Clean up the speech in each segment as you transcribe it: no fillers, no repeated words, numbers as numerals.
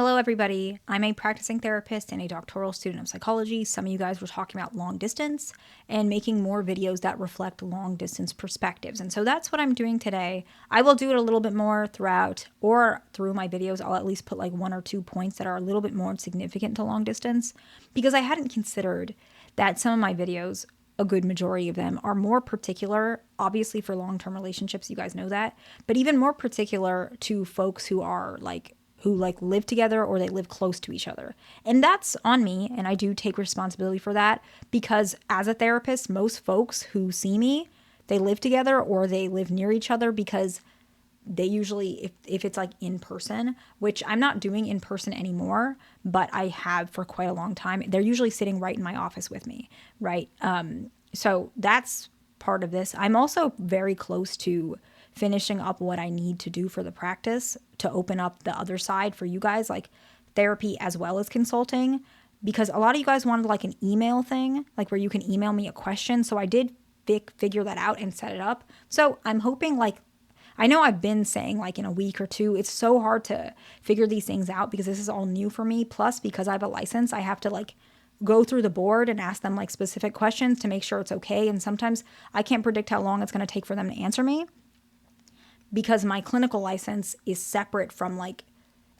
Hello, everybody. I'm a practicing therapist and a doctoral student of psychology. Some of you guys were talking about long distance and making more videos that reflect long distance perspectives. And so that's what I'm doing today. I will do it a little bit more throughout or through my videos. I'll at least put like 1 or 2 points that are a little bit more significant to long distance because I hadn't considered that some of my videos, a good majority of them, are more particular, obviously for long-term relationships, you guys know that, but even more particular to folks who are who live together or they live close to each other. And that's on me, and I do take responsibility for that because as a therapist, most folks who see me, they live together or they live near each other because they usually, if it's like in person, which I'm not doing in person anymore, but I have for quite a long time, they're usually sitting right in my office with me, right? So that's part of this. I'm also very close to finishing up what I need to do for the practice to open up the other side for you guys, like therapy as well as consulting, because a lot of you guys wanted like an email thing, like where you can email me a question. So I did figure that out and set it up. So I'm hoping I know I've been saying like in a week or two, it's so hard to figure these things out because this is all new for me. Plus, because I have a license, I have to go through the board and ask them like specific questions to make sure it's okay. And sometimes I can't predict how long it's going to take for them to answer me because my clinical license is separate from like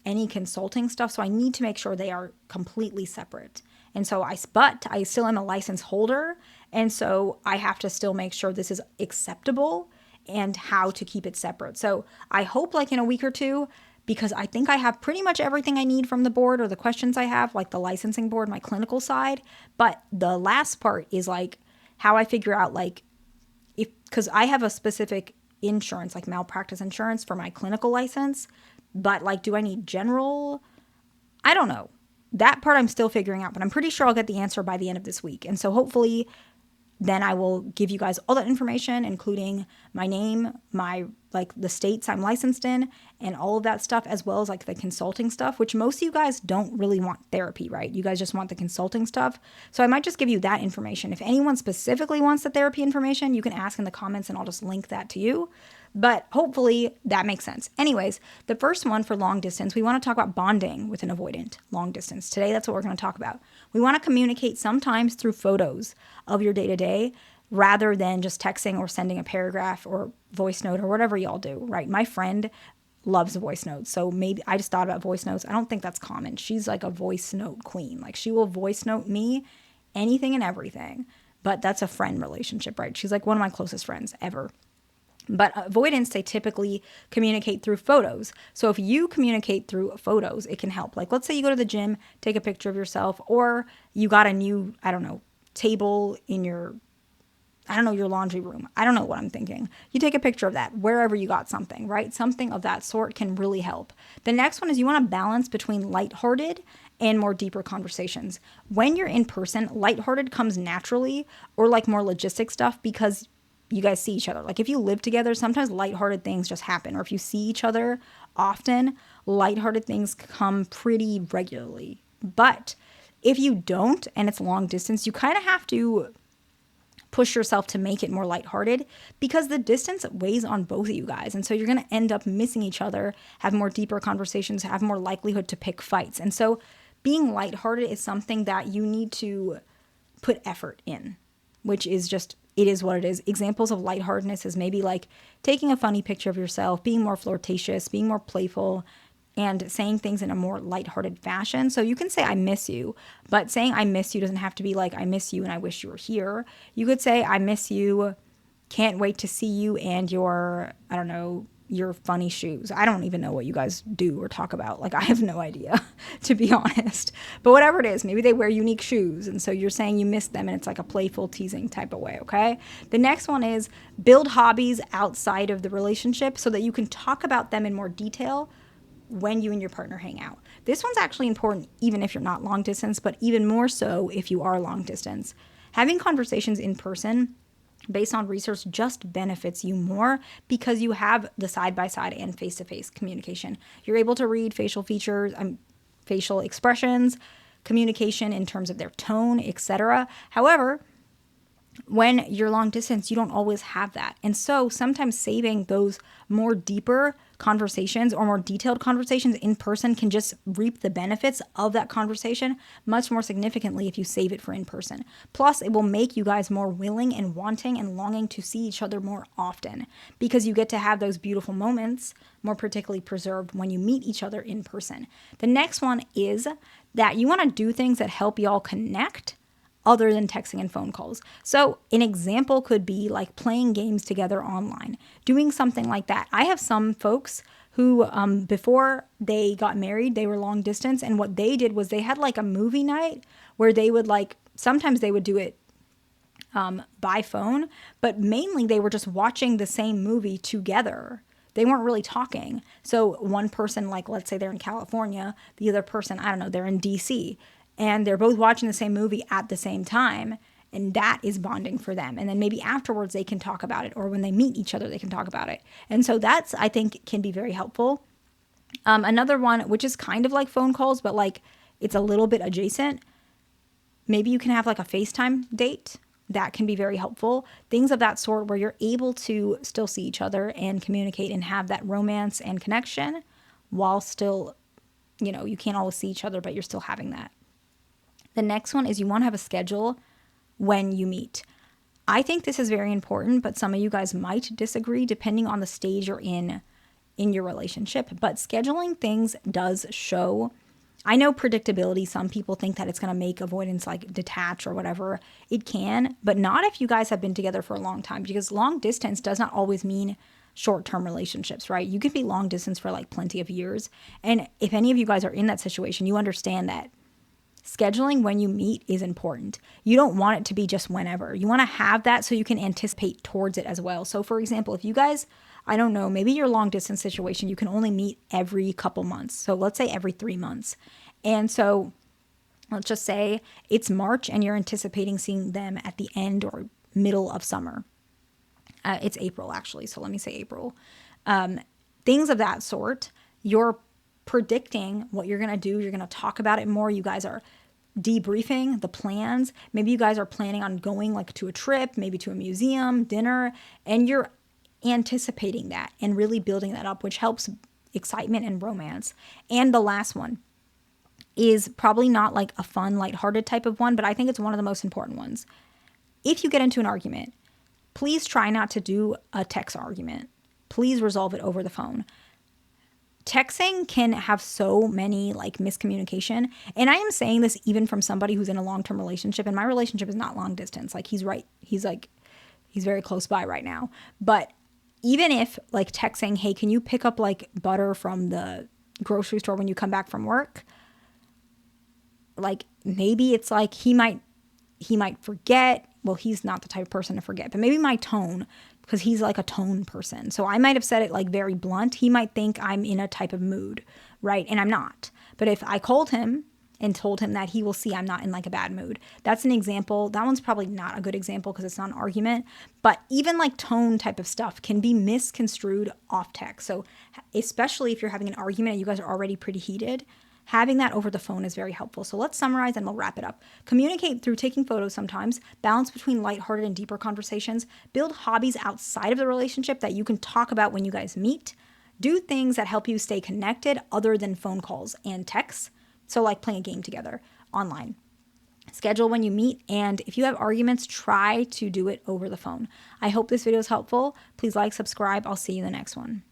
any consulting stuff. So I need to make sure they are completely separate. And so but I still am a license holder. And so I have to still make sure this is acceptable and how to keep it separate. So I hope like in a week or two, because I think I have pretty much everything I need from the board or the questions I have, like the licensing board, my clinical side. But the last part is like how I figure out because I have a specific insurance, like malpractice insurance for my clinical license, but like, do I need general? I don't know. That part I'm still figuring out, but I'm pretty sure I'll get the answer by the end of this week. And so hopefully then I will give you guys all that information, including my name, the states I'm licensed in, and all of that stuff, as well as like the consulting stuff, which most of you guys don't really want therapy, right? You guys just want the consulting stuff. So I might just give you that information. If anyone specifically wants the therapy information, you can ask in the comments and I'll just link that to you. But hopefully that makes sense. Anyways, the first one for long distance, we want to talk about bonding with an avoidant long distance. Today, that's what we're going to talk about. We want to communicate sometimes through photos of your day-to-day rather than just texting or sending a paragraph or voice note or whatever y'all do, right? My friend loves voice notes. So maybe I just thought about voice notes. I don't think that's common. She's like a voice note queen. Like she will voice note me anything and everything. But that's a friend relationship, right? She's like one of my closest friends ever. But avoidants, they typically communicate through photos. So if you communicate through photos, it can help. Like let's say you go to the gym, take a picture of yourself, or you got a new, table in your laundry room. I don't know what I'm thinking. You take a picture of that wherever you got something, right? Something of that sort can really help. The next one is you want to balance between lighthearted and more deeper conversations. When you're in person, lighthearted comes naturally or like more logistic stuff because you guys see each other. Like if you live together, sometimes lighthearted things just happen. Or if you see each other often, lighthearted things come pretty regularly. But if you don't and it's long distance, you kind of have to push yourself to make it more lighthearted because the distance weighs on both of you guys. And so you're going to end up missing each other, have more deeper conversations, have more likelihood to pick fights. And so being lighthearted is something that you need to put effort in, which is just, it is what it is. Examples of lightheartedness is maybe like taking a funny picture of yourself, being more flirtatious, being more playful, and saying things in a more lighthearted fashion. So you can say, I miss you, but saying I miss you doesn't have to be like, I miss you and I wish you were here. You could say, I miss you, can't wait to see you and your funny shoes. I don't even know what you guys do or talk about. Like, I have no idea, to be honest. But whatever it is, maybe they wear unique shoes. And so you're saying you miss them and it's like a playful teasing type of way, okay? The next one is build hobbies outside of the relationship so that you can talk about them in more detail when you and your partner hang out. This one's actually important even if you're not long distance, but even more so if you are long distance. Having conversations in person based on research just benefits you more because you have the side-by-side and face-to-face communication. You're able to read facial features, facial expressions, communication in terms of their tone, etc. However, When you're long distance, you don't always have that. And so sometimes saving those more deeper conversations or more detailed conversations in person can just reap the benefits of that conversation much more significantly if you save it for in person. Plus, it will make you guys more willing and wanting and longing to see each other more often because you get to have those beautiful moments more particularly preserved when you meet each other in person. The next one is that you want to do things that help y'all connect other than texting and phone calls. So an example could be like playing games together online, doing something like that. I have some folks who, before they got married, they were long distance. And what they did was they had like a movie night where they would like, sometimes they would do it by phone, but mainly they were just watching the same movie together. They weren't really talking. So one person, like, let's say they're in California, the other person, I don't know, they're in DC, and they're both watching the same movie at the same time. And that is bonding for them. And then maybe afterwards they can talk about it, or when they meet each other, they can talk about it. And so that's, I think, can be very helpful. Another one, which is kind of like phone calls, but like it's a little bit adjacent. Maybe you can have like a FaceTime date. That can be very helpful. Things of that sort where you're able to still see each other and communicate and have that romance and connection while still, you can't always see each other, but you're still having that. The next one is you want to have a schedule when you meet. I think this is very important, but some of you guys might disagree depending on the stage you're in your relationship. But scheduling things does show. I know predictability. Some people think that it's going to make avoidance like detach or whatever. It can, but not if you guys have been together for a long time, because long distance does not always mean short-term relationships, right? You could be long distance for like plenty of years. And if any of you guys are in that situation, you understand that scheduling when you meet is important. You don't want it to be just whenever. You want to have that so you can anticipate towards it as well. So for example, if you guys, I don't know, maybe your long distance situation, you can only meet every couple months. So let's say every 3 months. And so let's just say it's March and you're anticipating seeing them at the end or middle of summer. It's April actually. So let me say April. Things of that sort, you're predicting what you're going to do. You're going to talk about it more. You guys are debriefing the plans. Maybe you guys are planning on going like to a trip, maybe to a museum, dinner, and you're anticipating that and really building that up, which helps excitement and romance. And the last one is probably not like a fun, lighthearted type of one, but I think it's one of the most important ones. If you get into an argument, please try not to do a text argument. Please resolve it over the phone. Texting can have so many like miscommunication. And I am saying this even from somebody who's in a long-term relationship, and my relationship is not long distance. Like he's very close by right now. But even if like texting, hey, can you pick up like butter from the grocery store when you come back from work? Like maybe it's like he might forget. Well, he's not the type of person to forget, but maybe my tone, because he's like a tone person. So I might have said it like very blunt. He might think I'm in a type of mood, right? And I'm not. But if I called him and told him that, he will see I'm not in like a bad mood. That's an example. That one's probably not a good example because it's not an argument. But even like tone type of stuff can be misconstrued off text. So especially if you're having an argument and you guys are already pretty heated, having that over the phone is very helpful. So let's summarize and we'll wrap it up. Communicate through taking photos sometimes, balance between lighthearted and deeper conversations, build hobbies outside of the relationship that you can talk about when you guys meet, do things that help you stay connected other than phone calls and texts. So like playing a game together online. Schedule when you meet, and if you have arguments, try to do it over the phone. I hope this video is helpful. Please like, subscribe. I'll see you in the next one.